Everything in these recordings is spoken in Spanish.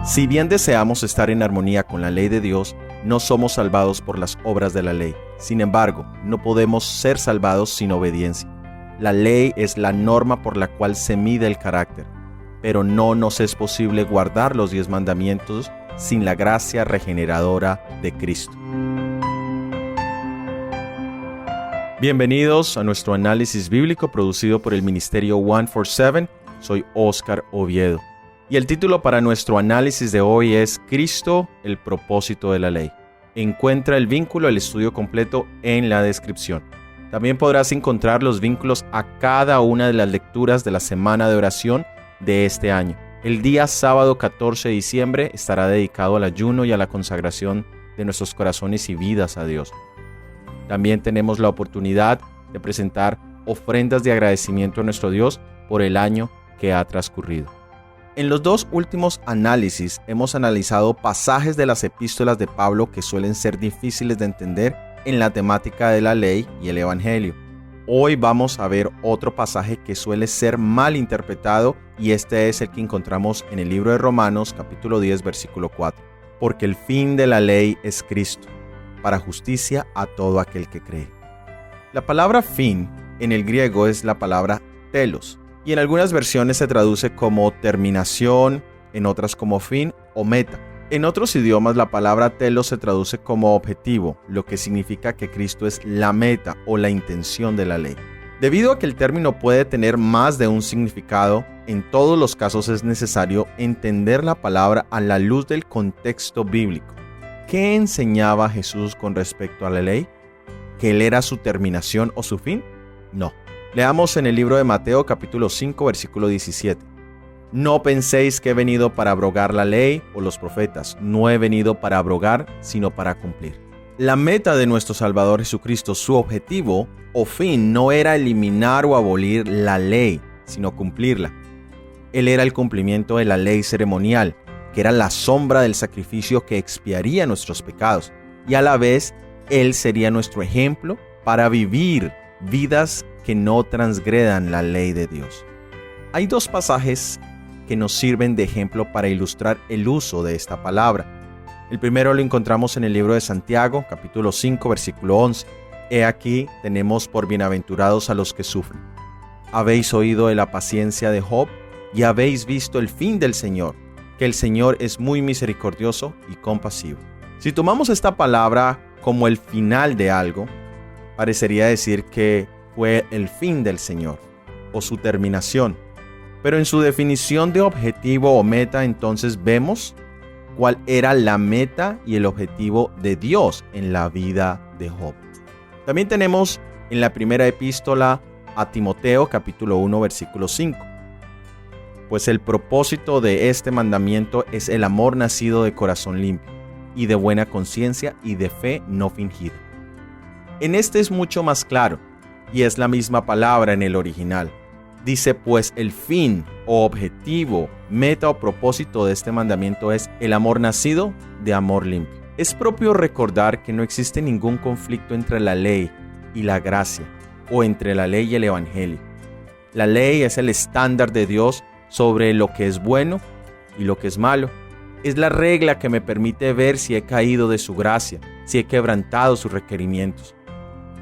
Si bien deseamos estar en armonía con la ley de Dios, no somos salvados por las obras de la ley. Sin embargo, no podemos ser salvados sin obediencia. La ley es la norma por la cual se mide el carácter, pero no nos es posible guardar los 10 mandamientos sin la gracia regeneradora de Cristo. Bienvenidos a nuestro análisis bíblico producido por el Ministerio 147. Soy Oscar Oviedo. Y el título para nuestro análisis de hoy es Cristo, el propósito de la ley. Encuentra el vínculo al estudio completo en la descripción. También podrás encontrar los vínculos a cada una de las lecturas de la semana de oración de este año. El día sábado 14 de diciembre estará dedicado al ayuno y a la consagración de nuestros corazones y vidas a Dios. También tenemos la oportunidad de presentar ofrendas de agradecimiento a nuestro Dios por el año que ha transcurrido. En los 2 últimos análisis hemos analizado pasajes de las epístolas de Pablo que suelen ser difíciles de entender en la temática de la ley y el evangelio. Hoy vamos a ver otro pasaje que suele ser mal interpretado y este es el que encontramos en el libro de Romanos capítulo 10 versículo 4. Porque el fin de la ley es Cristo, para justicia a todo aquel que cree. La palabra fin en el griego es la palabra telos. Y en algunas versiones se traduce como terminación, en otras como fin o meta. En otros idiomas la palabra telos se traduce como objetivo, lo que significa que Cristo es la meta o la intención de la ley. Debido a que el término puede tener más de un significado, en todos los casos es necesario entender la palabra a la luz del contexto bíblico. ¿Qué enseñaba Jesús con respecto a la ley? ¿Que Él era su terminación o su fin? No. Leamos en el libro de Mateo capítulo 5 versículo 17. No penséis que he venido para abrogar la ley o los profetas. No he venido para abrogar, sino para cumplir. La meta de nuestro Salvador Jesucristo, su objetivo o fin, no era eliminar o abolir la ley, sino cumplirla. Él era el cumplimiento de la ley ceremonial, que era la sombra del sacrificio que expiaría nuestros pecados. Y a la vez, Él sería nuestro ejemplo para vivir vidas que no transgredan la ley de Dios. Hay 2 pasajes que nos sirven de ejemplo para ilustrar el uso de esta palabra. El primero lo encontramos en el libro de Santiago, capítulo 5, versículo 11. He aquí tenemos por bienaventurados a los que sufren. Habéis oído de la paciencia de Job y habéis visto el fin del Señor, que el Señor es muy misericordioso y compasivo. Si tomamos esta palabra como el final de algo, parecería decir que fue el fin del Señor o su terminación. Pero en su definición de objetivo o meta, entonces vemos cuál era la meta y el objetivo de Dios en la vida de Job. También tenemos en la primera epístola a Timoteo, capítulo 1, versículo 5. Pues el propósito de este mandamiento es el amor nacido de corazón limpio, y de buena conciencia y de fe no fingida. En este es mucho más claro, y es la misma palabra en el original. Dice, pues el fin o objetivo, meta o propósito de este mandamiento es el amor nacido de amor limpio. Es propio recordar que no existe ningún conflicto entre la ley y la gracia, o entre la ley y el evangelio. La ley es el estándar de Dios sobre lo que es bueno y lo que es malo. Es la regla que me permite ver si he caído de su gracia, si he quebrantado sus requerimientos.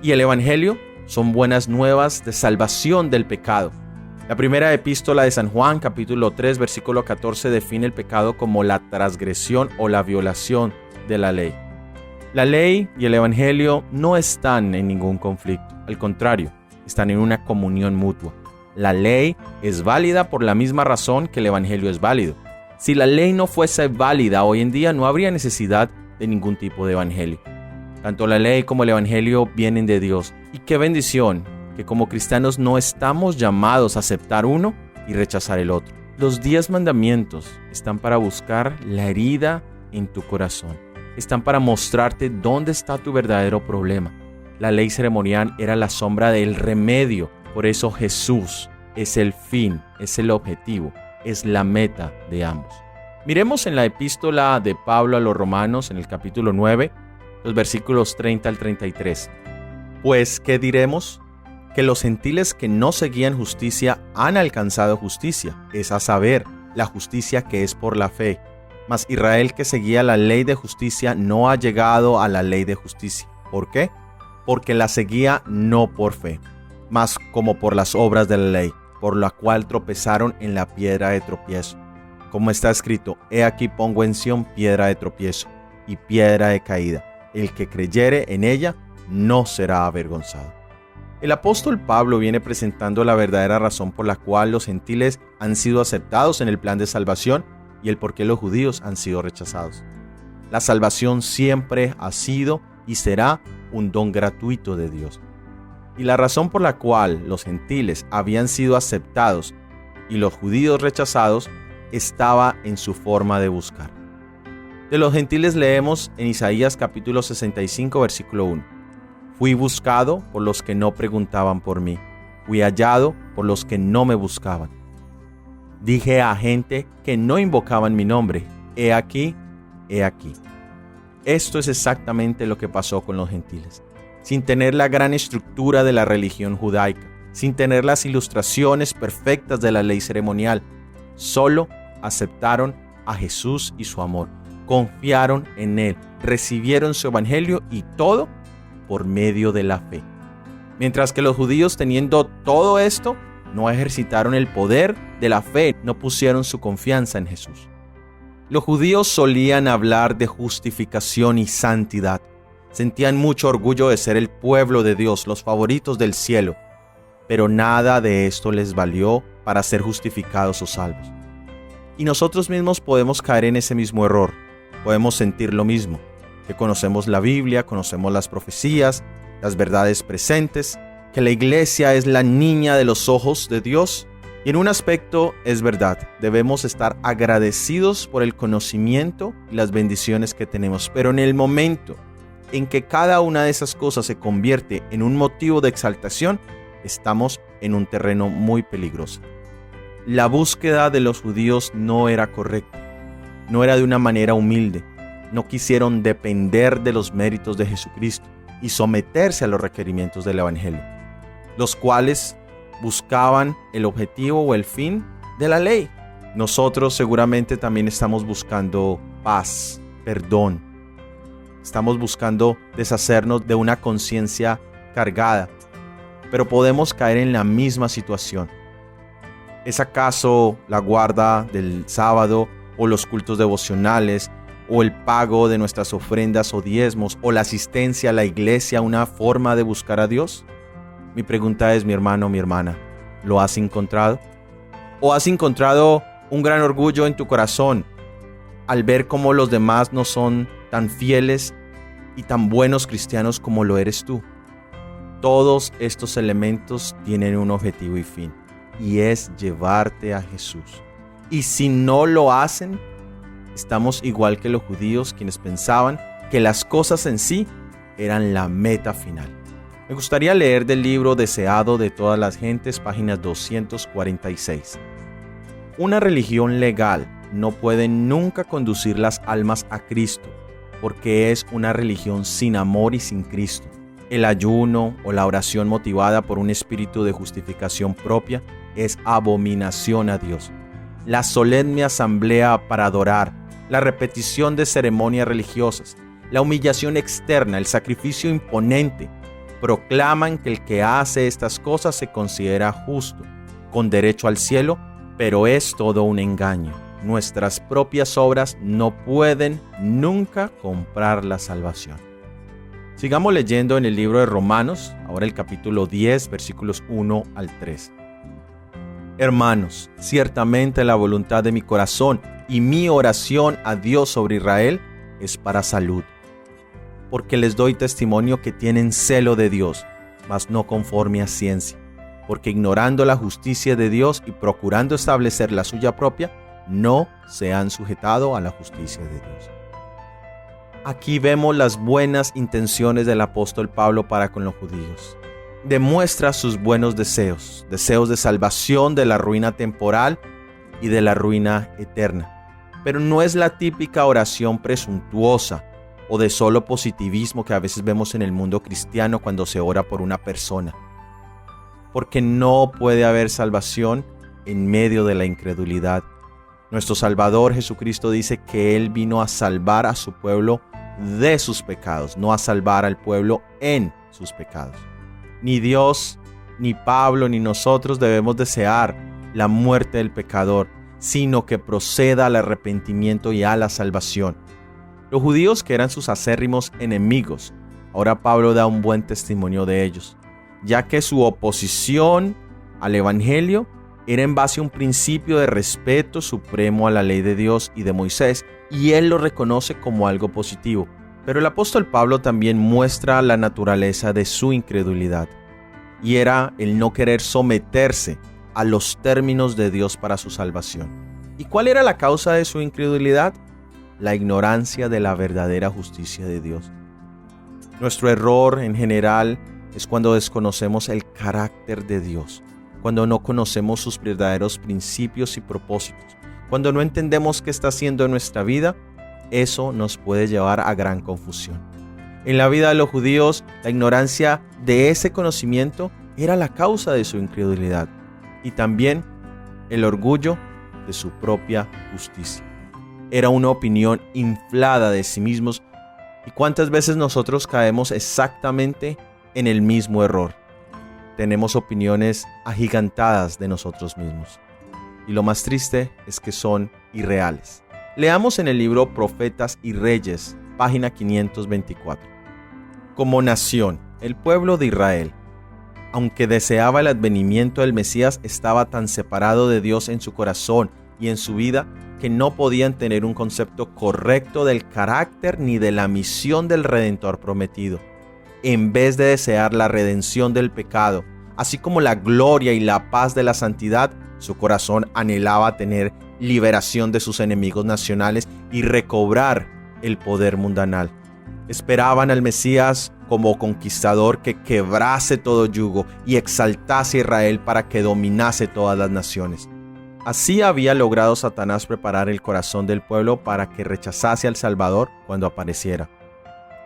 Y el evangelio son buenas nuevas de salvación del pecado. La primera epístola de San Juan, capítulo 3, versículo 14, define el pecado como la transgresión o la violación de la ley. La ley y el evangelio no están en ningún conflicto. Al contrario, están en una comunión mutua. La ley es válida por la misma razón que el evangelio es válido. Si la ley no fuese válida hoy en día, no habría necesidad de ningún tipo de evangelio. Tanto la ley como el evangelio vienen de Dios. Y qué bendición que como cristianos no estamos llamados a aceptar uno y rechazar el otro. Los 10 mandamientos están para buscar la herida en tu corazón. Están para mostrarte dónde está tu verdadero problema. La ley ceremonial era la sombra del remedio. Por eso Jesús es el fin, es el objetivo, es la meta de ambos. Miremos en la epístola de Pablo a los Romanos, en el capítulo 9, los versículos 30 al 33. Pues, ¿qué diremos? Que los gentiles que no seguían justicia han alcanzado justicia, es a saber, la justicia que es por la fe. Mas Israel que seguía la ley de justicia no ha llegado a la ley de justicia. ¿Por qué? Porque la seguía no por fe, mas como por las obras de la ley, por la cual tropezaron en la piedra de tropiezo. Como está escrito, he aquí pongo en Sión piedra de tropiezo y piedra de caída. El que creyere en ella no será avergonzado. El apóstol Pablo viene presentando la verdadera razón por la cual los gentiles han sido aceptados en el plan de salvación y el por qué los judíos han sido rechazados. La salvación siempre ha sido y será un don gratuito de Dios. Y la razón por la cual los gentiles habían sido aceptados y los judíos rechazados estaba en su forma de buscar. De los gentiles leemos en Isaías capítulo 65 versículo 1. Fui buscado por los que no preguntaban por mí. Fui hallado por los que no me buscaban. Dije a gente que no invocaban mi nombre, he aquí, he aquí. Esto es exactamente lo que pasó con los gentiles. Sin tener la gran estructura de la religión judaica, sin tener las ilustraciones perfectas de la ley ceremonial, solo aceptaron a Jesús y su amor, confiaron en Él, recibieron su evangelio y todo por medio de la fe. Mientras que los judíos, teniendo todo esto, no ejercitaron el poder de la fe, no pusieron su confianza en Jesús. Los judíos solían hablar de justificación y santidad. Sentían mucho orgullo de ser el pueblo de Dios, los favoritos del cielo, pero nada de esto les valió para ser justificados o salvos. Y nosotros mismos podemos caer en ese mismo error. Podemos sentir lo mismo, que conocemos la Biblia, conocemos las profecías, las verdades presentes, que la iglesia es la niña de los ojos de Dios. Y en un aspecto es verdad, debemos estar agradecidos por el conocimiento y las bendiciones que tenemos. Pero en el momento en que cada una de esas cosas se convierte en un motivo de exaltación, estamos en un terreno muy peligroso. La búsqueda de los judíos no era correcta, no era de una manera humilde. No quisieron depender de los méritos de Jesucristo y someterse a los requerimientos del Evangelio, los cuales buscaban el objetivo o el fin de la ley. Nosotros seguramente también estamos buscando paz, perdón. Estamos buscando deshacernos de una conciencia cargada, pero podemos caer en la misma situación. ¿Es acaso la guarda del sábado o los cultos devocionales o el pago de nuestras ofrendas o diezmos o la asistencia a la iglesia una forma de buscar a Dios? Mi pregunta es, mi hermano, mi hermana, ¿lo has encontrado? ¿O has encontrado un gran orgullo en tu corazón al ver cómo los demás no son tan fieles y tan buenos cristianos como lo eres tú? Todos estos elementos tienen un objetivo y fin, y es llevarte a Jesús. Y si no lo hacen, estamos igual que los judíos, quienes pensaban que las cosas en sí eran la meta final. Me gustaría leer del libro Deseado de todas las gentes, páginas 246. Una religión legal no puede nunca conducir las almas a Cristo, porque es una religión sin amor y sin Cristo. El ayuno o la oración motivada por un espíritu de justificación propia es abominación a Dios. La solemne asamblea para adorar, la repetición de ceremonias religiosas, la humillación externa, el sacrificio imponente, proclaman que el que hace estas cosas se considera justo, con derecho al cielo, pero es todo un engaño. Nuestras propias obras no pueden nunca comprar la salvación. Sigamos leyendo en el libro de Romanos, ahora el capítulo 10, versículos 1 al 3. Hermanos, ciertamente la voluntad de mi corazón y mi oración a Dios sobre Israel es para salud, porque les doy testimonio que tienen celo de Dios, mas no conforme a ciencia, porque ignorando la justicia de Dios y procurando establecer la suya propia, no se han sujetado a la justicia de Dios. Aquí vemos las buenas intenciones del apóstol Pablo para con los judíos. Demuestra sus buenos deseos de salvación de la ruina temporal y de la ruina eterna. Pero no es la típica oración presuntuosa o de solo positivismo que a veces vemos en el mundo cristiano cuando se ora por una persona. Porque no puede haber salvación en medio de la incredulidad. Nuestro Salvador Jesucristo dice que Él vino a salvar a su pueblo de sus pecados, no a salvar al pueblo en sus pecados. Ni Dios, ni Pablo, ni nosotros debemos desear la muerte del pecador, sino que proceda al arrepentimiento y a la salvación. Los judíos, que eran sus acérrimos enemigos, ahora Pablo da un buen testimonio de ellos, ya que su oposición al Evangelio era en base a un principio de respeto supremo a la ley de Dios y de Moisés, y él lo reconoce como algo positivo. Pero el apóstol Pablo también muestra la naturaleza de su incredulidad, y era el no querer someterse a los términos de Dios para su salvación. ¿Y cuál era la causa de su incredulidad? La ignorancia de la verdadera justicia de Dios. Nuestro error en general es cuando desconocemos el carácter de Dios, cuando no conocemos sus verdaderos principios y propósitos, cuando no entendemos qué está haciendo en nuestra vida. Eso nos puede llevar a gran confusión. En la vida de los judíos, la ignorancia de ese conocimiento era la causa de su incredulidad, y también el orgullo de su propia justicia. Era una opinión inflada de sí mismos, y cuántas veces nosotros caemos exactamente en el mismo error. Tenemos opiniones agigantadas de nosotros mismos, y lo más triste es que son irreales. Leamos en el libro Profetas y Reyes, página 524. Como nación, el pueblo de Israel, aunque deseaba el advenimiento del Mesías, estaba tan separado de Dios en su corazón y en su vida que no podían tener un concepto correcto del carácter ni de la misión del Redentor prometido. En vez de desear la redención del pecado, así como la gloria y la paz de la santidad, su corazón anhelaba tener liberación de sus enemigos nacionales y recobrar el poder mundanal. Esperaban al Mesías como conquistador que quebrase todo yugo y exaltase a Israel para que dominase todas las naciones. Así había logrado Satanás preparar el corazón del pueblo para que rechazase al Salvador cuando apareciera.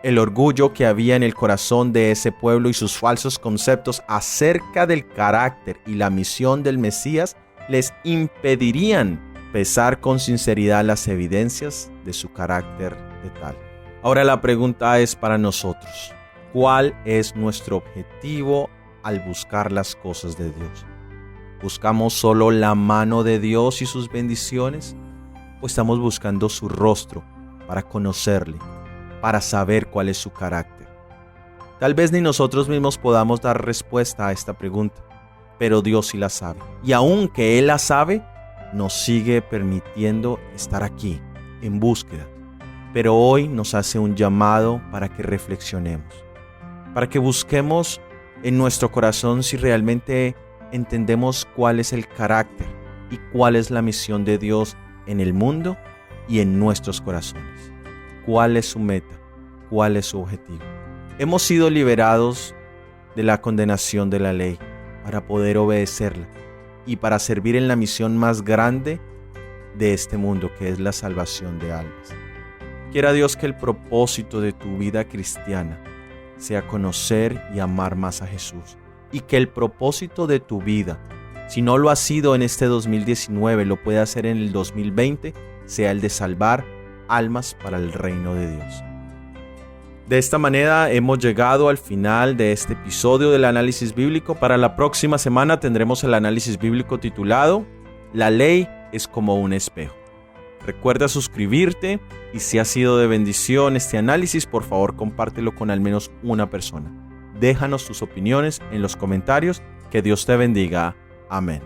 El orgullo que había en el corazón de ese pueblo y sus falsos conceptos acerca del carácter y la misión del Mesías les impedirían pesar con sinceridad las evidencias de su carácter de tal. Ahora la pregunta es para nosotros: ¿cuál es nuestro objetivo al buscar las cosas de Dios? ¿Buscamos solo la mano de Dios y sus bendiciones? ¿O estamos buscando su rostro para conocerle, para saber cuál es su carácter? Tal vez ni nosotros mismos podamos dar respuesta a esta pregunta, pero Dios sí la sabe. Y aunque Él la sabe, nos sigue permitiendo estar aquí, en búsqueda. Pero hoy nos hace un llamado para que reflexionemos, para que busquemos en nuestro corazón si realmente entendemos cuál es el carácter y cuál es la misión de Dios en el mundo y en nuestros corazones. ¿Cuál es su meta? ¿Cuál es su objetivo? Hemos sido liberados de la condenación de la ley para poder obedecerla y para servir en la misión más grande de este mundo, que es la salvación de almas. Quiera Dios que el propósito de tu vida cristiana sea conocer y amar más a Jesús, y que el propósito de tu vida, si no lo ha sido en este 2019, lo puede hacer en el 2020, sea el de salvar almas para el reino de Dios. De esta manera hemos llegado al final de este episodio del análisis bíblico. Para la próxima semana tendremos el análisis bíblico titulado La ley es como un espejo. Recuerda suscribirte y si ha sido de bendición este análisis, por favor compártelo con al menos una persona. Déjanos tus opiniones en los comentarios. Que Dios te bendiga. Amén.